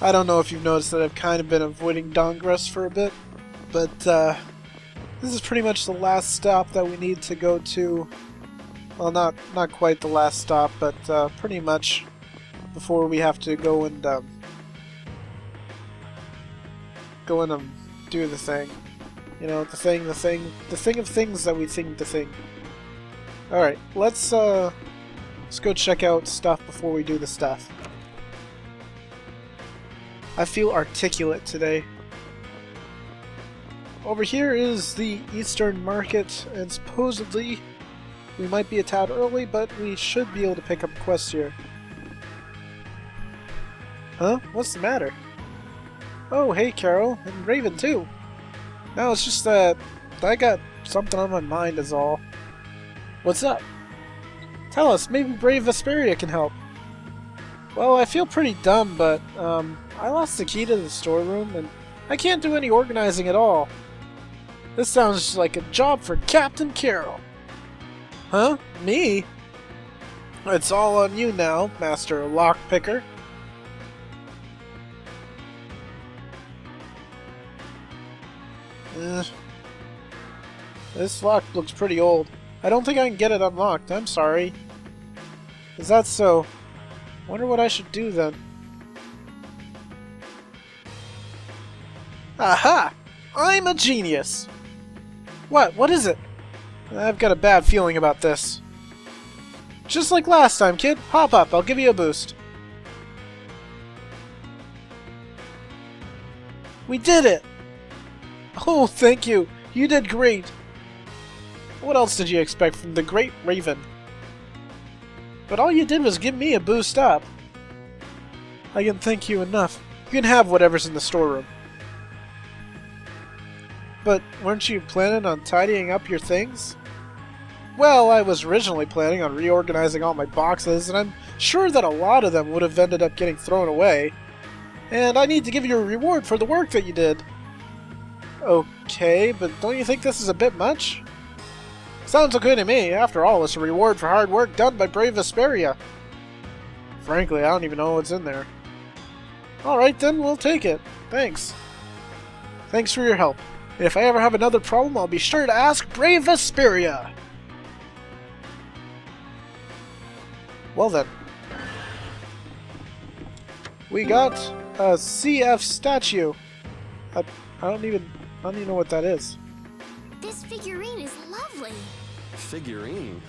I don't know if you've noticed that I've kind of been avoiding Dongress for a bit, but this is pretty much the last stop that we need to go to. Well, not quite the last stop, but pretty much before we have to go and do the thing. You know, the thing of things that we think the thing. All right, let's go check out stuff before we do the stuff. I feel articulate today. Over here is the Eastern Market, and supposedly we might be a tad early, but we should be able to pick up quests here. Huh? What's the matter? Oh, hey Carol, and Raven too. No, it's just that I got something on my mind is all. What's up? Tell us, maybe Brave Vesperia can help. Well, I feel pretty dumb, but I lost the key to the storeroom, and I can't do any organizing at all. This sounds like a job for Captain Carol. Huh? Me? It's all on you now, Master Lockpicker. This lock looks pretty old. I don't think I can get it unlocked. I'm sorry. Is that so? Wonder what I should do then. Aha! I'm a genius! What? What is it? I've got a bad feeling about this. Just like last time, kid. Hop up, I'll give you a boost. We did it! Oh, thank you. You did great. What else did you expect from the great Raven? But all you did was give me a boost up. I can thank you enough. You can have whatever's in the storeroom. But weren't you planning on tidying up your things? Well, I was originally planning on reorganizing all my boxes, and I'm sure that a lot of them would have ended up getting thrown away. And I need to give you a reward for the work that you did. Okay, but don't you think this is a bit much? Sounds okay to me. After all, it's a reward for hard work done by Brave Vesperia. Frankly, I don't even know what's in there. Alright then, we'll take it. Thanks. Thanks for your help. If I ever have another problem, I'll be sure to ask Brave Vesperia. Well then. We got a CF statue. I don't even know what that is. This figurine is lovely. Figurine?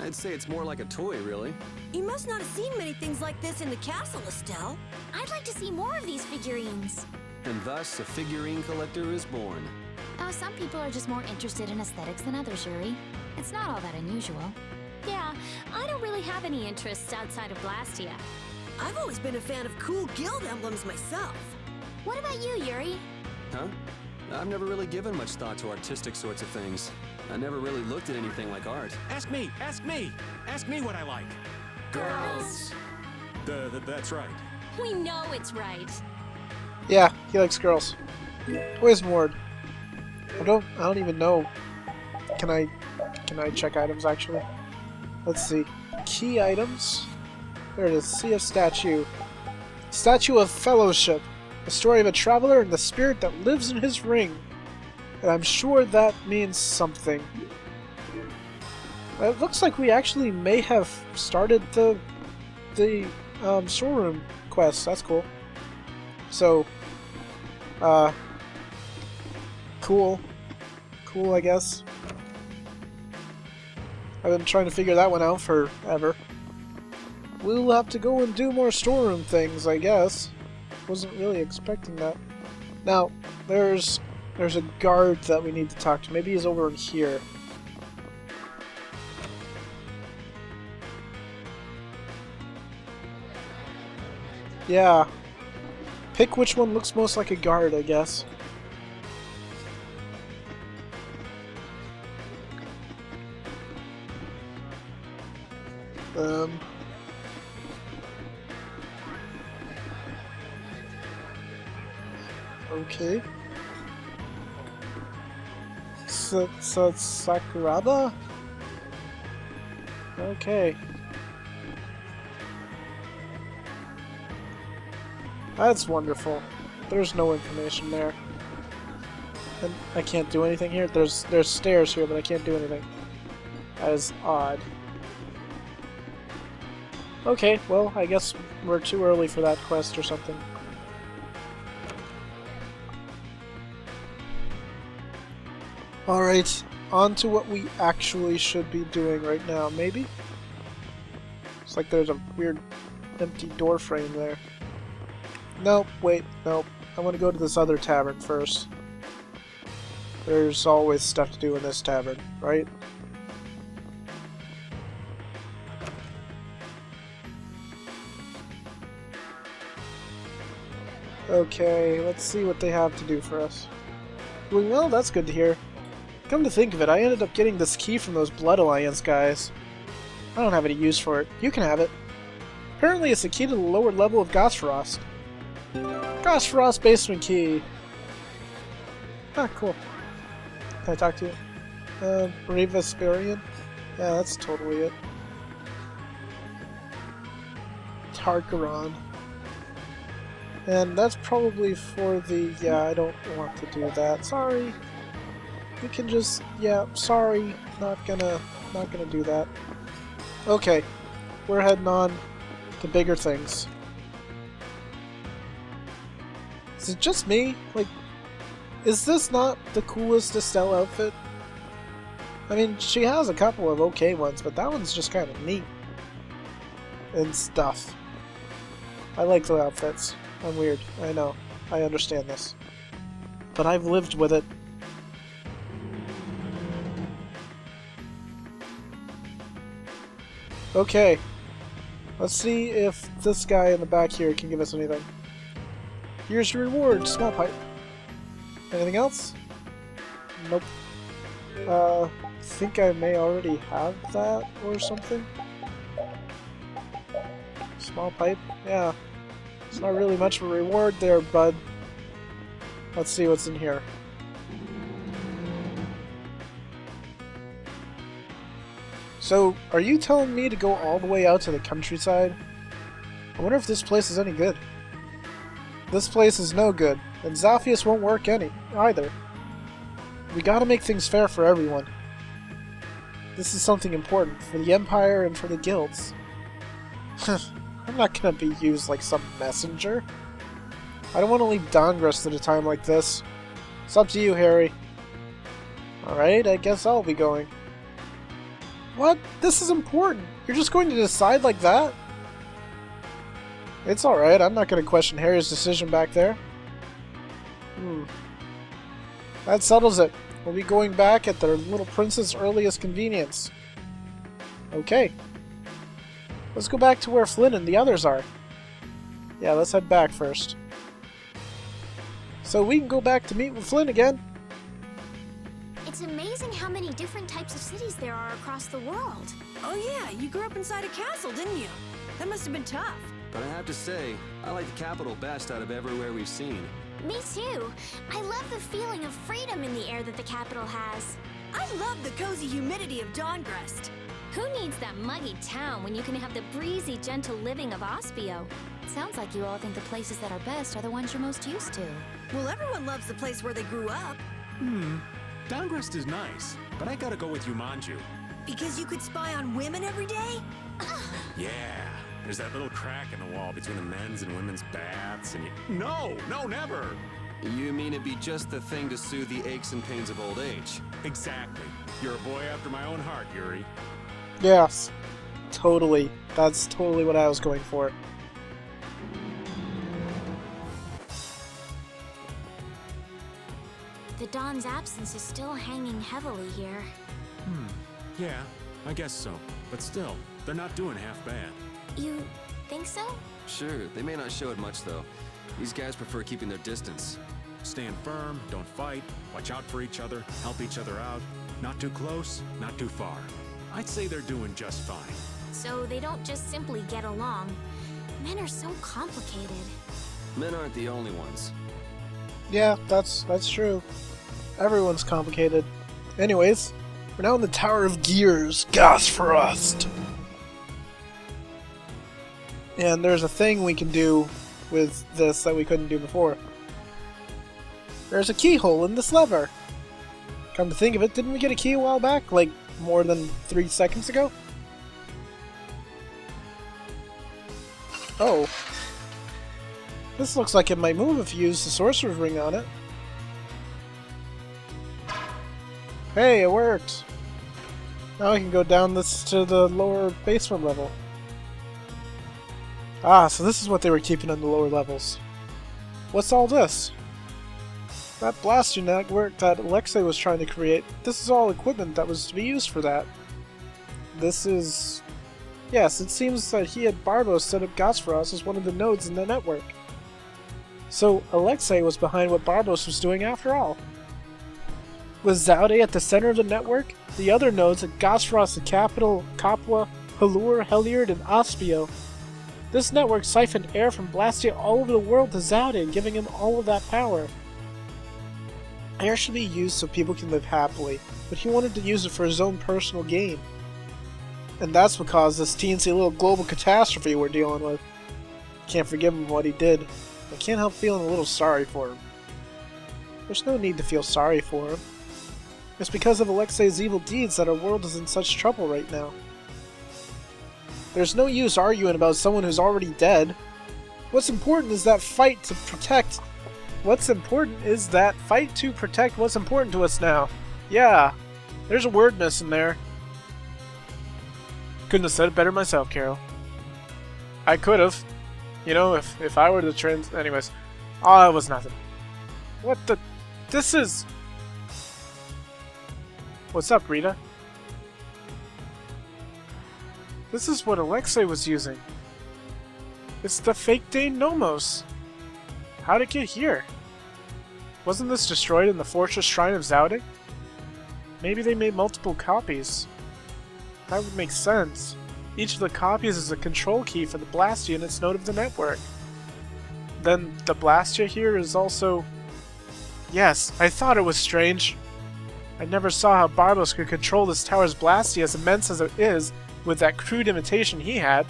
I'd say it's more like a toy, really. You must not have seen many things like this in the castle, Estelle. I'd like to see more of these figurines. And thus, a figurine collector is born. Oh, some people are just more interested in aesthetics than others, Yuri. It's not all that unusual. Yeah, I don't really have any interests outside of Blastia. I've always been a fan of cool guild emblems myself. What about you, Yuri? Huh? I've never really given much thought to artistic sorts of things. I never really looked at anything like art. Ask me! Ask me! Ask me what I like! Girls. That's right. We know it's right. Yeah, he likes girls. Where's Mord? I don't even know. Can I check items actually? Let's see. Key items. There it is. CF statue. Statue of Fellowship. The story of a traveler and the spirit that lives in his ring. And I'm sure that means something. It looks like we actually may have started the storeroom quest. That's cool. So, cool, I guess. I've been trying to figure that one out forever. We'll have to go and do more storeroom things, I guess. Wasn't really expecting that. Now, there's a guard that we need to talk to. Maybe he's over in here. Yeah. Pick which one looks most like a guard, I guess. Okay. So it's Sakuraba? Okay. That's wonderful. There's no information there. And I can't do anything here? There's stairs here, but I can't do anything. That is odd. Okay, well, I guess we're too early for that quest or something. Alright, on to what we actually should be doing right now, maybe? It's like there's a weird empty door frame there. Nope, wait, nope. I want to go to this other tavern first. There's always stuff to do in this tavern, right? Okay, let's see what they have to do for us. Doing well, that's good to hear. Come to think of it, I ended up getting this key from those Blood Alliance guys. I don't have any use for it. You can have it. Apparently it's the key to the lower level of Gosfrost. Gosfrost basement key. Ah, cool. Can I talk to you? Vesperia? Yeah, that's totally it. Tarkaron. And that's probably for the... yeah, I don't want to do that. Sorry. You can just... yeah, sorry. Not gonna do that. Okay. We're heading on to bigger things. Is it just me? Like, is this not the coolest Estelle outfit? I mean, she has a couple of okay ones, but that one's just kind of neat. And stuff. I like the outfits. I'm weird. I know. I understand this. But I've lived with it. Okay. Let's see if this guy in the back here can give us anything. Here's your reward, small pipe. Anything else? Nope. I think I may already have that or something. Small pipe? Yeah. It's not really much of a reward there, bud. Let's see what's in here. So, are you telling me to go all the way out to the countryside? I wonder if this place is any good. This place is no good, and Zaphius won't work either. We gotta make things fair for everyone. This is something important for the Empire and for the guilds. I'm not gonna be used like some messenger. I don't want to leave Dongrest at a time like this. It's up to you, Harry. Alright, I guess I'll be going. What? This is important. You're just going to decide like that? It's alright, I'm not going to question Harry's decision back there. That settles it. We'll be going back at their little prince's earliest convenience. Okay. Let's go back to where Flynn and the others are. Yeah, let's head back first. So we can go back to meet with Flynn again. It's amazing how many different types of cities there are across the world. Oh yeah, you grew up inside a castle, didn't you? That must have been tough. But I have to say, I like the capital best out of everywhere we've seen. Me too. I love the feeling of freedom in the air that the capital has. I love the cozy humidity of Dongrest. Who needs that muggy town when you can have the breezy, gentle living of Ospio? Sounds like you all think the places that are best are the ones you're most used to. Well, everyone loves the place where they grew up. Dongrest is nice, but I gotta go with Jumanju. Because you could spy on women every day? Yeah, there's that little crack in the wall between the men's and women's baths, and you... No, never! You mean it'd be just the thing to soothe the aches and pains of old age? Exactly. You're a boy after my own heart, Yuri. Yes. Totally. That's totally what I was going for. The Don's absence is still hanging heavily here. Yeah, I guess so. But still, they're not doing half bad. You think so? Sure, they may not show it much though. These guys prefer keeping their distance. Stand firm, don't fight, watch out for each other, help each other out. Not too close, not too far. I'd say they're doing just fine. So they don't just simply get along. Men are so complicated. Men aren't the only ones. Yeah, that's true. Everyone's complicated. Anyways, we're now in the Tower of Gears, Gosfrost. And there's a thing we can do with this that we couldn't do before. There's a keyhole in this lever. Come to think of it, didn't we get a key a while back? Like, more than 3 seconds ago? Oh. This looks like it might move if you use the Sorcerer's Ring on it. Hey, it worked! Now I can go down this to the lower basement level. Ah, so this is what they were keeping on the lower levels. What's all this? That blaster network that Alexei was trying to create, this is all equipment that was to be used for that. This is... Yes, it seems that he had Barbos set up Gosferos as one of the nodes in the network. So Alexei was behind what Barbos was doing after all. With Zaude at the center of the network, the other nodes at Gosferos, the capital, Capua, Halur, Heliard, and Aspio. This network siphoned air from Blastia all over the world to Zaude, giving him all of that power. Air should be used so people can live happily, but he wanted to use it for his own personal gain. And that's what caused this teensy little global catastrophe we're dealing with. Can't forgive him for what he did. I can't help feeling a little sorry for him. There's no need to feel sorry for him. It's because of Alexei's evil deeds that our world is in such trouble right now. There's no use arguing about someone who's already dead. What's important is that fight to protect... What's important is that fight to protect what's important to us now. Yeah, there's a word missing there. Couldn't have said it better myself, Carol. I could have. You know, if I were the trans... Anyways. Oh, it was nothing. What the... This is... What's up, Rita? This is what Alexei was using. It's the fake Dane Nomos. How'd it get here? Wasn't this destroyed in the Fortress Shrine of Zaude? Maybe they made multiple copies. That would make sense. Each of the copies is a control key for the Blastia in its node of the network. Then the Blastia here is also... Yes, I thought it was strange. I never saw how Barbos could control this tower's Blastia as immense as it is with that crude imitation he had.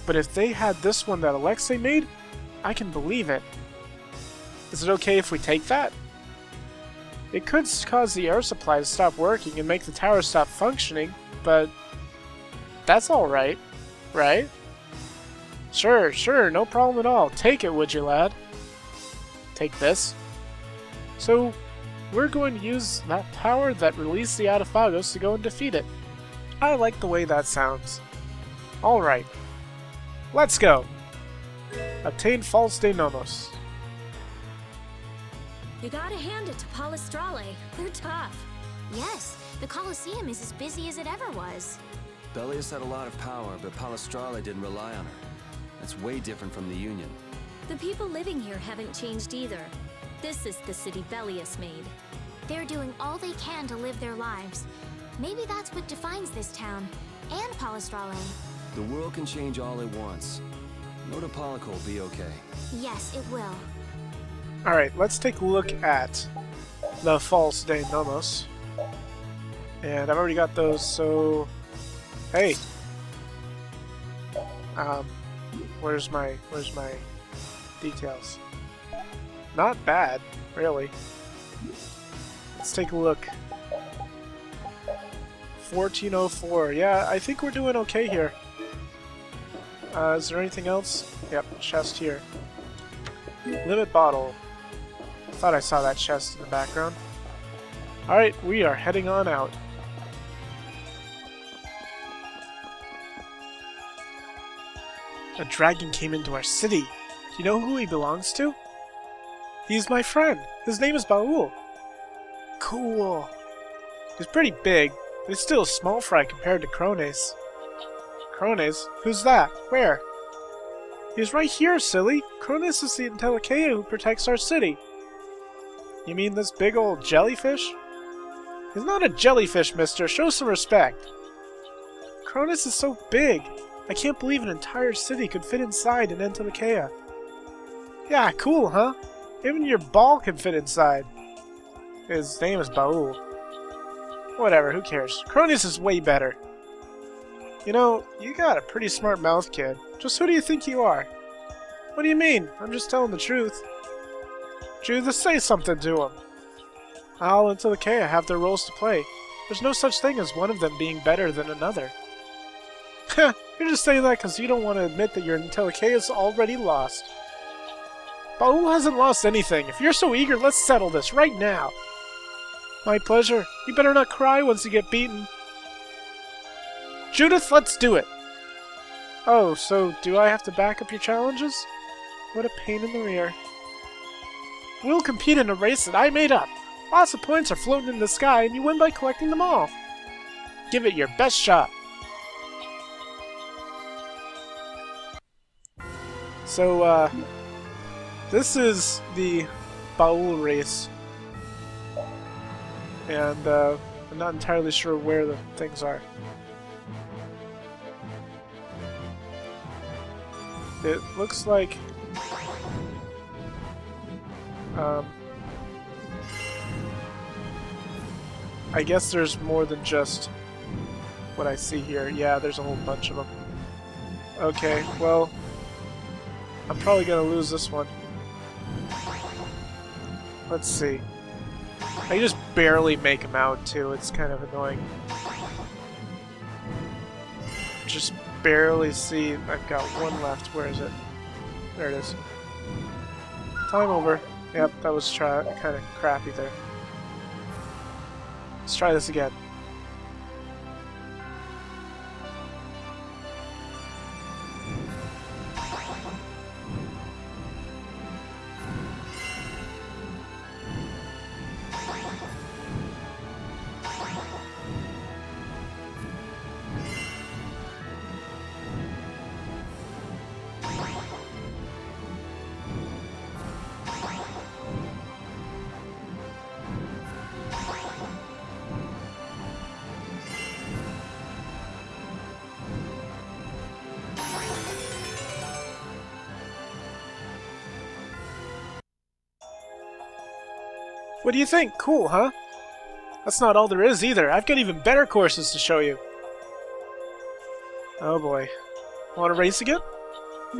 But if they had this one that Alexei made, I can believe it. Is it okay if we take that? It could cause the air supply to stop working and make the tower stop functioning, but that's alright, right? Sure, no problem at all. Take it, would you, lad? Take this. So, we're going to use that power that released the Adafagos to go and defeat it. I like the way that sounds. Alright. Let's go! Obtain False de Nomos. You gotta hand it to Palestrale. They're tough. Yes, the Colosseum is as busy as it ever was. Bellius had a lot of power, but Palestrale didn't rely on her. That's way different from the Union. The people living here haven't changed either. This is the city Bellius made. They're doing all they can to live their lives. Maybe that's what defines this town, and Palestrale. The world can change all at once. Notopolica will be okay. Yes, it will. Alright, let's take a look at the False de Nomos. And I've already got those, so... Hey! Where's my details? Not bad, really. Let's take a look. 1404. Yeah, I think we're doing okay here. Is there anything else? Yep, chest here. Limit bottle. Thought I saw that chest in the background. Alright, we are heading on out. A dragon came into our city. Do you know who he belongs to? He's my friend. His name is Baul. Cool. He's pretty big, but he's still a small fry compared to Krones. Krones? Who's that? Where? He's right here, silly. Krones is the Intellicaea who protects our city. You mean this big old jellyfish? He's not a jellyfish, mister. Show some respect. Krones is so big. I can't believe an entire city could fit inside an Intellicaea. Yeah, cool, huh? Even your ball can fit inside. His name is Baul. Whatever, who cares? Krones is way better. You know, you got a pretty smart mouth, kid. Just who do you think you are? What do you mean? I'm just telling the truth. Judith, say something to him. Al and Telekea have their roles to play. There's no such thing as one of them being better than another. Heh, you're just saying that because you don't want to admit that your Telekea is already lost. Baul hasn't lost anything. If you're so eager, let's settle this right now. My pleasure. You better not cry once you get beaten. Judith, let's do it! Oh, so do I have to back up your challenges? What a pain in the rear. We'll compete in a race that I made up. Lots of points are floating in the sky, and you win by collecting them all. Give it your best shot. So, this is the Baul race. And, I'm not entirely sure where the things are. It looks like... I guess there's more than just what I see here. Yeah, there's a whole bunch of them. Okay, well... I'm probably gonna lose this one. Let's see. I just barely make him out, too. It's kind of annoying. Just barely see. I've got one left. Where is it? There it is. Time over. Yep, that was kind of crappy there. Let's try this again. What do you think? Cool, huh? That's not all there is either. I've got even better courses to show you. Oh boy. Want to race again?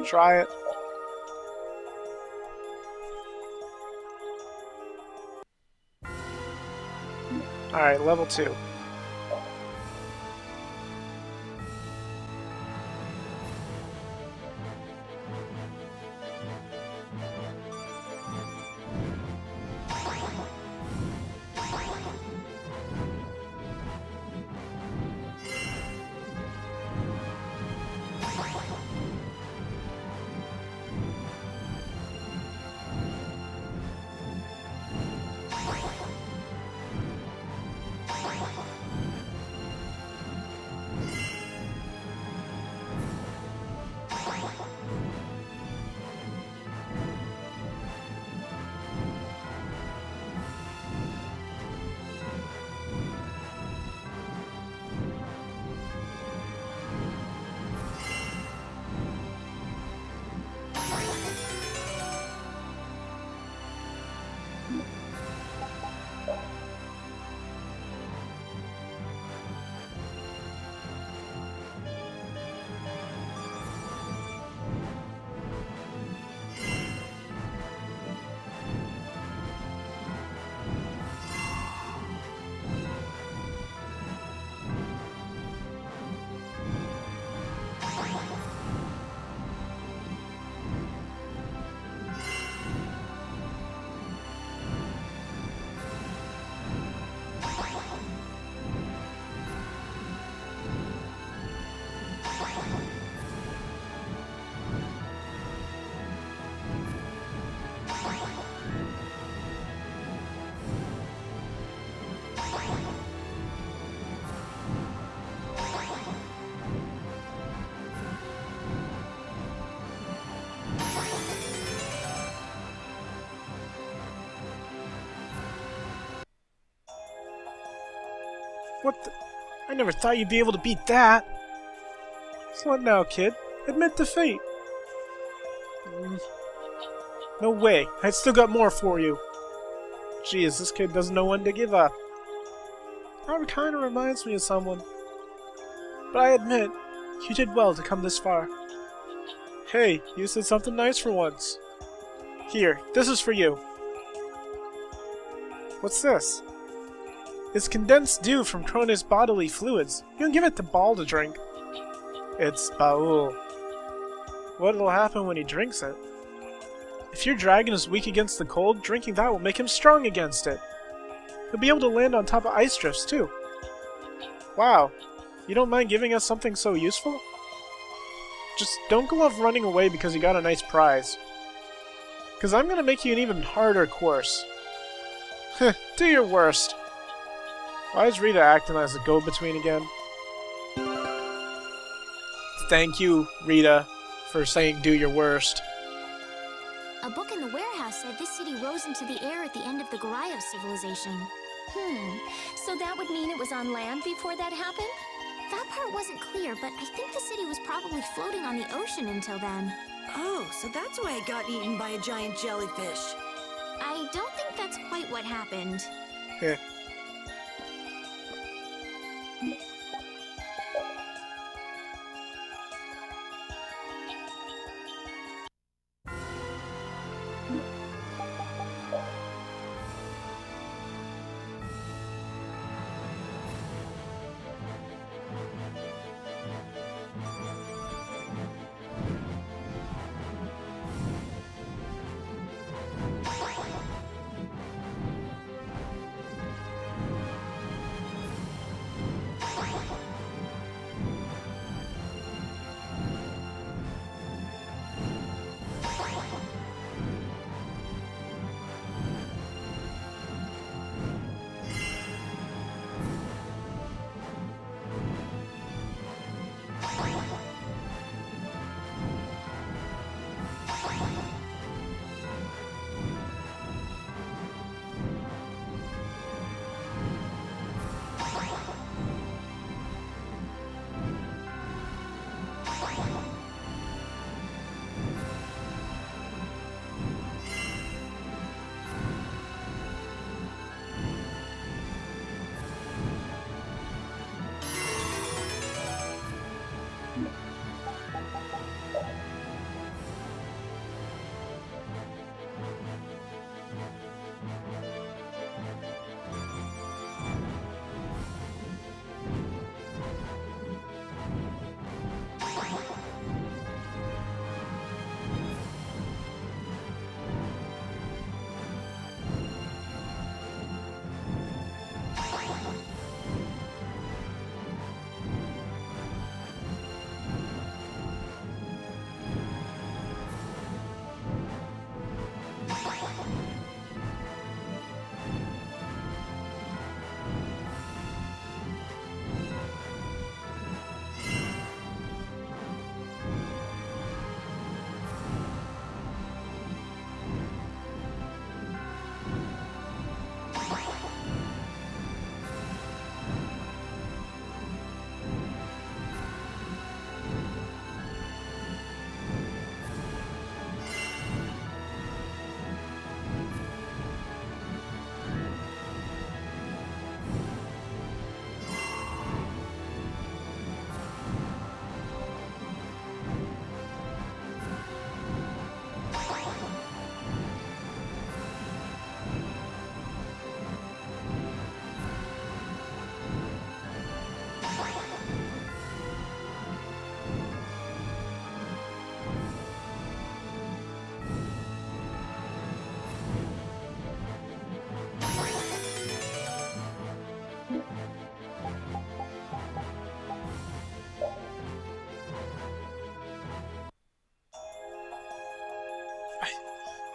Try it. Alright, level 2. What the? I never thought you'd be able to beat that. What now, kid? Admit defeat. No way. I still got more for you. Geez, this kid doesn't know when to give up. That kind of reminds me of someone. But I admit, you did well to come this far. Hey, you said something nice for once. Here, this is for you. What's this? It's condensed dew from Kronos' bodily fluids. You can give it to Ball to drink. It's Baul. What'll happen when he drinks it? If your dragon is weak against the cold, drinking that will make him strong against it. He'll be able to land on top of ice drifts, too. Wow, you don't mind giving us something so useful? Just don't go off running away because you got a nice prize. Because I'm gonna make you an even harder course. Heh, do your worst. Why is Rita acting as a go-between again? Thank you, Rita, for saying do your worst. A book in the warehouse said this city rose into the air at the end of the Gorios civilization. So that would mean it was on land before that happened? That part wasn't clear, but I think the city was probably floating on the ocean until then. Oh, so that's why it got eaten by a giant jellyfish. I don't think that's quite what happened. Heh.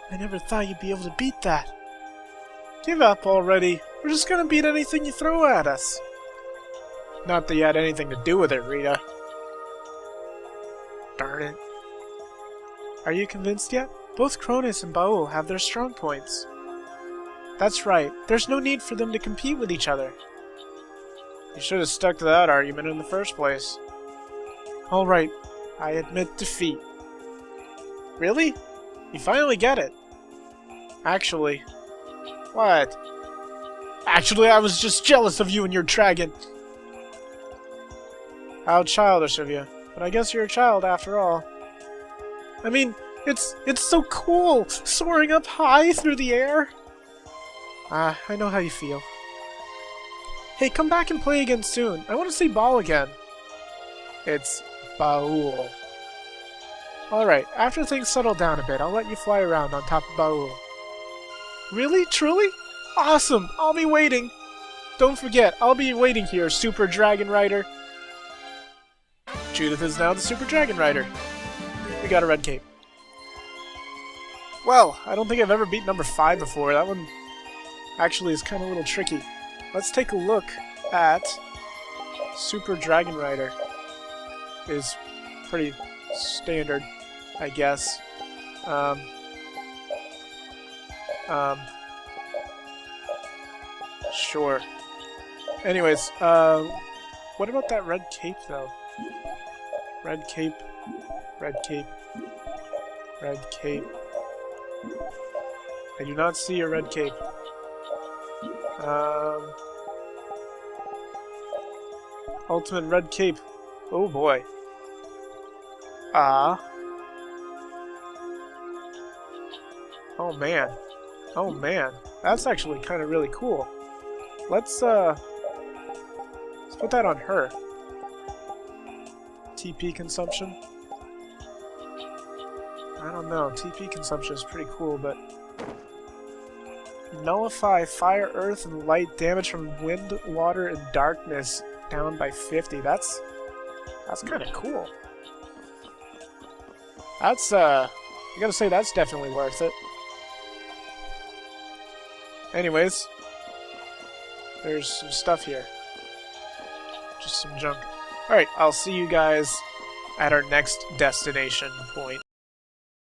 I never thought you'd be able to beat that. Give up already. We're just gonna beat anything you throw at us. Not that you had anything to do with it, Rita. Darn it. Are you convinced yet? Both Cronus and Baul have their strong points. That's right. There's no need for them to compete with each other. You should have stuck to that argument in the first place. Alright, I admit defeat. Really? You finally get it. Actually. What? Actually, I was just jealous of you and your dragon. How childish of you. But I guess you're a child after all. I mean, it's so cool, soaring up high through the air. Ah, I know how you feel. Hey, come back and play again soon. I want to see Ball again. It's Baul. Alright, after things settle down a bit, I'll let you fly around on top of Baul. Really? Truly? Awesome! I'll be waiting! Don't forget, I'll be waiting here, Super Dragon Rider. Judith is now the Super Dragon Rider. We got a red cape. Well, I don't think I've ever beat number 5 before. That one actually is kind of a little tricky. Let's take a look at Super Dragon Rider. Is pretty standard, I guess. Sure. Anyways, what about that red cape, though? Red cape, red cape, red cape. I do not see a red cape. Ultimate red cape. Oh boy. Oh man. Oh man. That's actually kind of really cool. Let's put that on her. TP consumption. I don't know. TP consumption is pretty cool, but nullify fire, earth, and light damage from wind, water, and darkness down by 50. That's kind of cool. That's I gotta say that's definitely worth it. Anyways, there's some stuff here. Just some junk. Alright, I'll see you guys at our next destination point.